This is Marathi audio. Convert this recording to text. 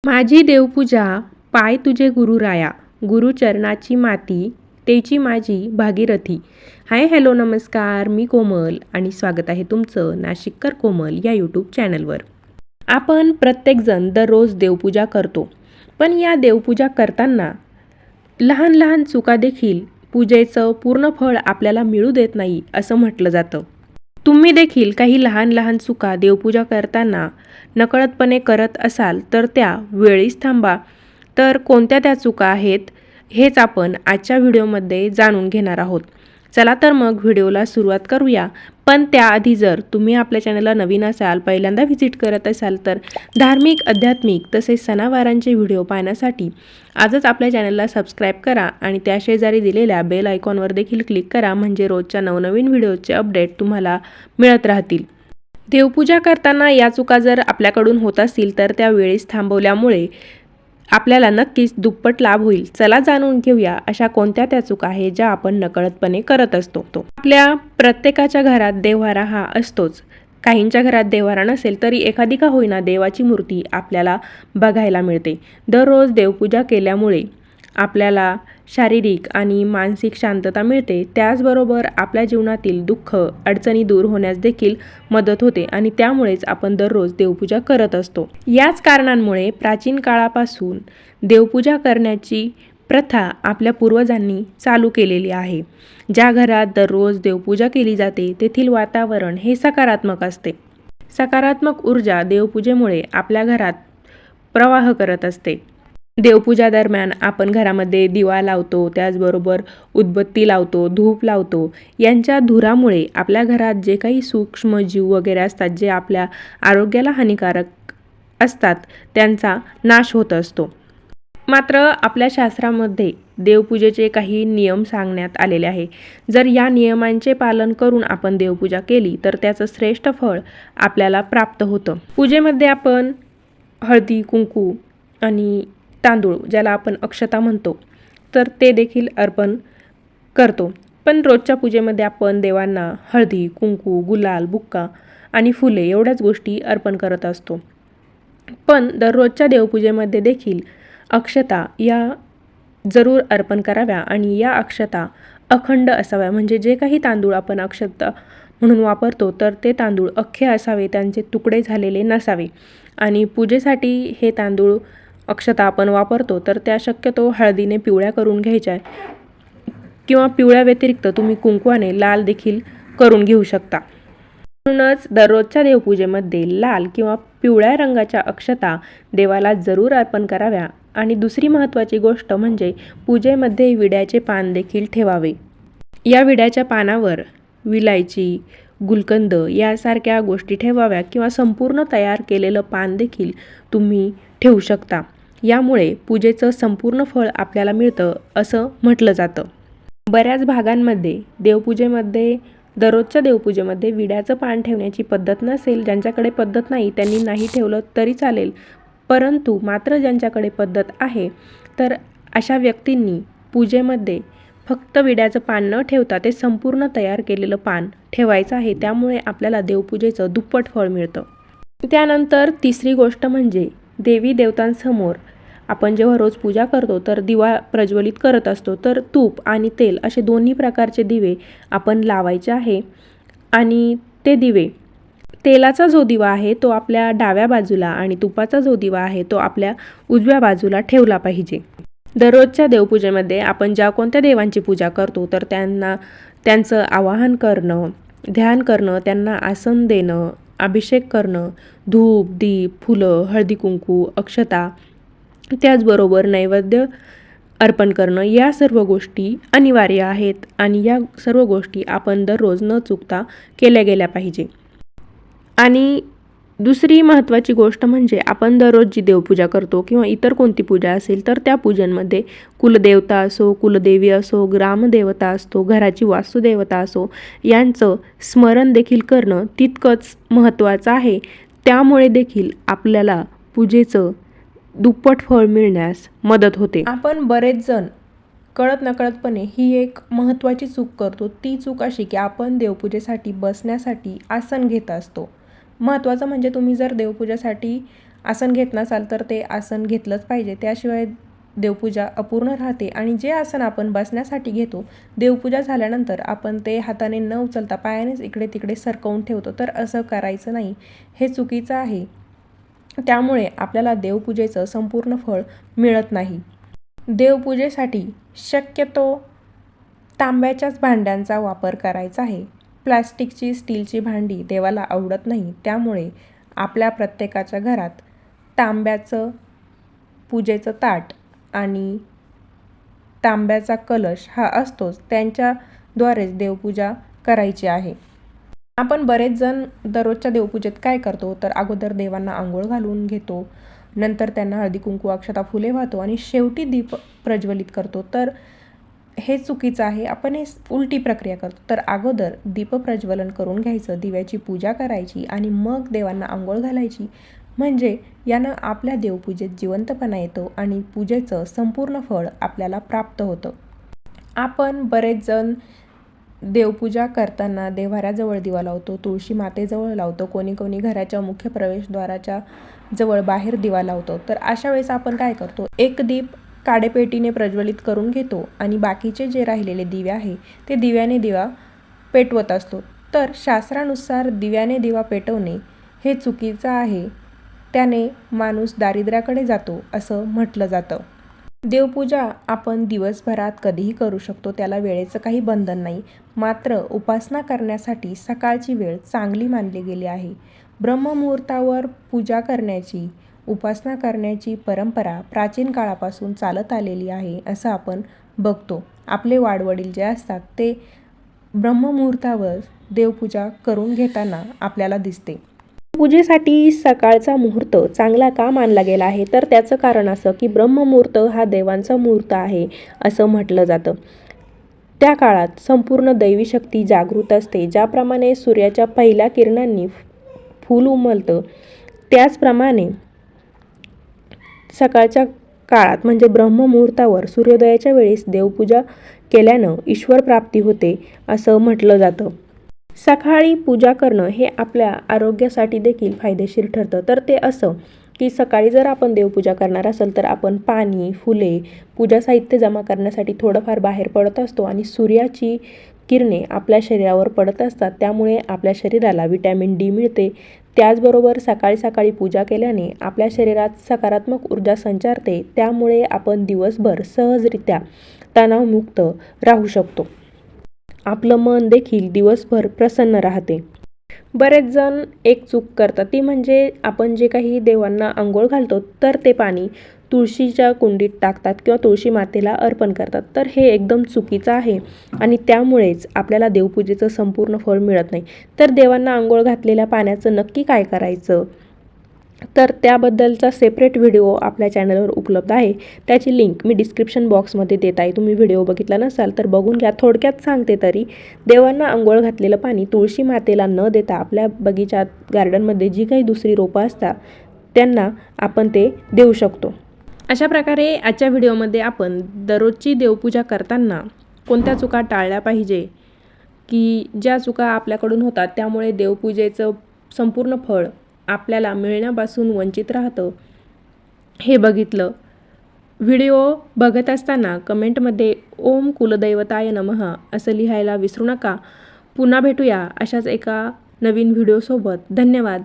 माझी देवपूजा पाय तुझे गुरुराया, गुरुचरणाची माती तेची माझी भागीरथी. हाय हॅलो नमस्कार, मी कोमल आणि स्वागत आहे तुमचं नाशिककर कोमल या यूट्यूब चॅनलवर. आपण प्रत्येकजण दररोज देवपूजा करतो, पण या देवपूजा करताना लहान लहान चुका देखील पूजेचं पूर्ण फळ आपल्याला मिळू देत नाही असं म्हटलं जातं. तुम्ही देखील काही लहान लहान चुका देवपूजा करताना नकळतपणे करत असाल तर त्या वेळीच थांबा. तर कोणत्या त्या चुका आहेत हेच आपण आजच्या व्हिडिओमध्ये जाणून घेणार आहोत. चला तर मग व्हिडिओला सुरुवात करूया. पण त्याआधी जर तुम्ही आपल्या चॅनलला नवीन असाल, पहिल्यांदा व्हिजिट करत असाल तर धार्मिक, आध्यात्मिक तसेच सणावारांचे व्हिडिओ पाहण्यासाठी आजच आपल्या चॅनलला सबस्क्राईब करा आणि त्या शेजारी दिलेल्या बेल आयकॉनवर देखील क्लिक करा, म्हणजे रोजच्या नवनवीन व्हिडिओचे अपडेट तुम्हाला मिळत राहतील. देवपूजा करताना या चुका जर आपल्याकडून होत असतील तर त्या वेळेस थांबवल्यामुळे आपल्याला नक्कीच दुप्पट लाभ होईल. चला जाणून घेऊया अशा कोणत्या त्या चुका आहेत ज्या आपण नकळतपणे करत असतो. आपल्या प्रत्येकाच्या घरात देव्हारा हा असतोच. काहींच्या घरात देव्हारा नसेल तरी एखादी का होईना देवाची मूर्ती आपल्याला बघायला मिळते. दररोज देवपूजा केल्यामुळे आपल्याला शारीरिक आणि मानसिक शांतता मिळते. त्याचबरोबर आपल्या जीवनातील दुःख, अडचणी दूर होण्यास देखील मदत होते आणि त्यामुळेच आपण दररोज देवपूजा करत असतो. याच कारणांमुळे प्राचीन काळापासून देवपूजा करण्याची प्रथा आपल्या पूर्वजांनी चालू केलेली आहे. ज्या घरात दररोज देवपूजा केली जाते तेथील वातावरण हे सकारात्मक असते. सकारात्मक ऊर्जा देवपूजेमुळे आपल्या घरात प्रवाह करत असते. देवपूजा दरम्यान आपण घरामध्ये दिवा लावतो, त्याचबरोबर उदबत्ती लावतो, धूप लावतो. यांच्या धुरामुळे आपल्या घरात जे काही सूक्ष्म जीव वगैरे असतात, जे आपल्या आरोग्याला हानिकारक असतात, त्यांचा नाश होत असतो. मात्र आपल्या शास्त्रामध्ये देवपूजेचे काही नियम सांगण्यात आलेले आहे. जर या नियमांचे पालन करून आपण देवपूजा केली तर त्याचं श्रेष्ठ फळ आपल्याला प्राप्त होतं. पूजेमध्ये आपण हळदी, कुंकू आणि तांदूळ, ज्याला आपण अक्षता म्हणतो, तर ते देखील अर्पण करतो. पण रोजच्या पूजेमध्ये आपण देवांना हळदी, कुंकू, गुलाल, बुक्का आणि फुले एवढ्याच गोष्टी अर्पण करत असतो. पण दररोजच्या देवपूजेमध्ये देखील अक्षता या जरूर अर्पण कराव्या आणि या अक्षता अखंड असाव्या. म्हणजे जे काही तांदूळ आपण अक्षता म्हणून वापरतो तर ते तांदूळ अख्खे असावे, त्यांचे तुकडे झालेले नसावे. आणि पूजेसाठी हे तांदूळ अक्षता आपण वापरतो तर त्या शक्यतो हळदीने पिवळ्या करून घ्यायच्या, किंवा पिवळ्या व्यतिरिक्त तुम्ही कुंकवाने लाल देखील करून घेऊ शकता. म्हणूनच दररोजच्या देवपूजेमध्ये लाल किंवा पिवळ्या रंगाच्या अक्षता देवाला जरूर अर्पण कराव्या. आणि दुसरी महत्त्वाची गोष्ट म्हणजे पूजेमध्ये विड्याचे पान देखील ठेवावे. या विड्याच्या पानावर विलायची, गुलकंद यासारख्या गोष्टी ठेवाव्या, किंवा संपूर्ण तयार केलेलं पान देखील तुम्ही ठेवू शकता. यामुळे पूजेचं संपूर्ण फळ आपल्याला मिळतं असं म्हटलं जातं. बऱ्याच भागांमध्ये देवपूजेमध्ये, दररोजच्या देवपूजेमध्ये विड्याचं पान ठेवण्याची पद्धत नसेल. ज्यांच्याकडे पद्धत नाही त्यांनी नाही ठेवलं तरी चालेल. परंतु मात्र ज्यांच्याकडे पद्धत आहे तर अशा व्यक्तींनी पूजेमध्ये फक्त विड्याचं पान न ठेवता ते संपूर्ण तयार केलेलं पान ठेवायचं आहे. त्यामुळे आपल्याला देवपूजेचं दुप्पट फळ मिळतं. त्यानंतर तिसरी गोष्ट म्हणजे देवी देवतांसमोर आपण जेव्हा रोज पूजा करतो तर दिवा प्रज्वलित करत असतो, तर तूप आणि तेल असे दोन्ही प्रकारचे दिवे आपण लावायचे आहे. आणि ते दिवे, तेलाचा जो दिवा आहे तो आपल्या डाव्या बाजूला आणि तुपाचा जो दिवा आहे तो आपल्या उजव्या बाजूला ठेवला पाहिजे. दररोजच्या देवपूजेमध्ये आपण ज्या कोणत्या देवांची पूजा करतो तर त्यांचं आवाहन करणं, ध्यान करणं, त्यांना आसन देणं, अभिषेक करणं, धूप, दीप, फुलं, हळदी, कुंकू, अक्षता, त्याचबरोबर नैवेद्य अर्पण करणं, या सर्व गोष्टी अनिवार्य आहेत. आणि या सर्व गोष्टी आपण दररोज न चुकता केल्या गेल्या पाहिजे. आणि दुसरी महत्त्वाची गोष्ट म्हणजे आपण दररोज जी देवपूजा करतो किंवा इतर कोणती पूजा असेल तर त्या पूजांमध्ये कुलदेवता असो, कुलदेवी असो, ग्रामदेवता असतो, घराची वास्तुदेवता असो, यांचं स्मरण देखील करणं तितकंच महत्त्वाचं आहे. त्यामुळे देखील आपल्याला पूजेचं दुप्पट फळ मिळण्यास मदत होते. आपण बरेच जण कळत नकळतपणे ही एक महत्त्वाची चूक करतो. ती चूक अशी की आपण देवपूजेसाठी बसण्यासाठी आसन घेत असतो. महत्त्वाचं म्हणजे तुम्ही जर देवपूजेसाठी आसन घेत नसाल तर ते आसन घेतलंच पाहिजे, त्याशिवाय देवपूजा अपूर्ण राहते. आणि जे आसन आपण बसण्यासाठी घेतो, देवपूजा झाल्यानंतर आपण ते हाताने न उचलता पायानेच इकडे तिकडे सरकवून ठेवतो, तर असं करायचं नाही, हे चुकीचं आहे. त्यामुळे आपल्याला देवपूजेचं संपूर्ण फळ मिळत नाही. देवपूजेसाठी शक्यतो तांब्याच्याच भांड्यांचा वापर करायचा आहे. प्लास्टिकची, स्टीलची भांडी देवाला आवडत नाही. त्यामुळे आपल्या प्रत्येकाच्या घरात तांब्याचं पूजेचं ताट आणि तांब्याचा कलश हा असतोच, त्यांच्याद्वारेच देवपूजा करायची आहे. आपण बरेच जण दररोजच्या देवपूजेत काय करतो, तर अगोदर देवांना आंघोळ घालून घेतो, नंतर त्यांना हळदी कुंकू अक्षता फुले वाहतो आणि शेवटी दीप प्रज्वलित करतो. तर हे चुकीचं आहे. आपण हे उलटी प्रक्रिया करतो. तर अगोदर दीपप्रज्वलन करून घ्यायचं, दिव्याची पूजा करायची आणि मग देवांना आंघोळ घालायची. म्हणजे यानं आपल्या देवपूजेत जिवंतपणा येतो आणि पूजेचं संपूर्ण फळ आपल्याला प्राप्त होतं. आपण बरेच जण देवपूजा करताना देव्हाऱ्याजवळ दिवा लावतो, तुळशी मातेजवळ लावतो, कोणी कोणी घराच्या मुख्य प्रवेशद्वाराच्या जवळ बाहेर दिवा लावतो. तर अशा वेळेस आपण काय करतो, एक दीप काडेपेटीने प्रज्वलित करून घेतो आणि बाकीचे जे राहिलेले दिवे आहे ते दिव्याने दिवा पेटवत असतो. तर शास्त्रानुसार दिव्याने दिवा पेटवणे हे चुकीचं आहे. त्याने माणूस दारिद्र्याकडे जातो असं म्हटलं जातं. देवपूजा आपण दिवसभरात कधीही करू शकतो, त्याला वेळेचं काही बंधन नाही. मात्र उपासना करण्यासाठी सकाळची वेळ चांगली मानली गेली आहे. ब्रह्ममुहूर्तावर पूजा करण्याची, उपासना करण्याची परंपरा प्राचीन काळापासून चालत आलेली आहे असं आपण बघतो. आपले वाडवडील जे असतात ते ब्रह्ममुहूर्तावर देवपूजा करून घेताना आपल्याला दिसते. पूजेसाठी सकाळचा मुहूर्त चांगला का मानला गेला आहे, तर त्याचं कारण असं की ब्रह्ममुहूर्त हा देवांचा मुहूर्त आहे असं म्हटलं जातं. त्या काळात संपूर्ण दैवी शक्ती जागृत असते. ज्याप्रमाणे सूर्याच्या पहिल्या किरणांनी फूल उमलतं, त्याचप्रमाणे सकाळच्या काळात म्हणजे ब्रह्ममुहूर्तावर सूर्योदयाच्या वेळेस देवपूजा केल्यानं ईश्वर प्राप्ती होते असं म्हटलं जातं. सकाळी पूजा करणं हे आपल्या आरोग्यासाठी देखील फायदेशीर ठरतं. तर ते असं की सकाळी जर आपण देवपूजा करणार असेल तर आपण पाणी, फुले, पूजा साहित्य जमा करण्यासाठी थोडंफार बाहेर पडत असतो आणि सूर्याची किरणे आपल्या शरीरावर पडत असतात. त्यामुळे आपल्या शरीराला व्हिटॅमिन डी मिळते. त्याचबरोबर सकाळी सकाळी पूजा केल्याने आपल्या शरीरात सकारात्मक ऊर्जा संचारते. त्यामुळे आपण दिवसभर सहजरित्या तणावमुक्त राहू शकतो. आपलं मन देखील दिवसभर प्रसन्न राहते. बरेच जण एक चूक करतात, ती म्हणजे आपण जे काही देवांना आंघोळ घालतो तर ते पाणी तुळशीच्या कुंडीत टाकतात किंवा तुळशी मातेला अर्पण करतात. तर हे एकदम चुकीचं आहे आणि त्यामुळेच आपल्याला देवपूजेचं संपूर्ण फळ मिळत नाही. तर देवांना आंघोळ घातलेल्या पाण्याचं नक्की काय करायचं, तर त्याबद्दलचा सेपरेट व्हिडिओ आपल्या चॅनलवर उपलब्ध आहे. त्याची लिंक मी डिस्क्रिप्शन बॉक्समध्ये देत आहे. तुम्ही व्हिडिओ बघितला नसाल तर बघून घ्या. थोडक्यात सांगते तरी, देवांना आंघोळ घातलेलं पाणी तुळशी मातेला न देता आपल्या बगीचात, गार्डनमध्ये जी काही दुसरी रोपं असतात त्यांना आपण ते देऊ शकतो. अशा प्रकारे आजच्या व्हिडिओमध्ये आपण दररोजची देवपूजा करताना कोणत्या चुका टाळल्या पाहिजे, की ज्या चुका आपल्याकडून होतात त्यामुळे देवपूजेचं संपूर्ण फळ आपल्याला मिळण्यापासून वंचित राहतं, हे बघितलं. व्हिडिओ बघत असताना कमेंटमध्ये ओम कुलदैवताय नमः असं लिहायला विसरू नका. पुन्हा भेटूया अशाच एका नवीन व्हिडिओसोबत. धन्यवाद.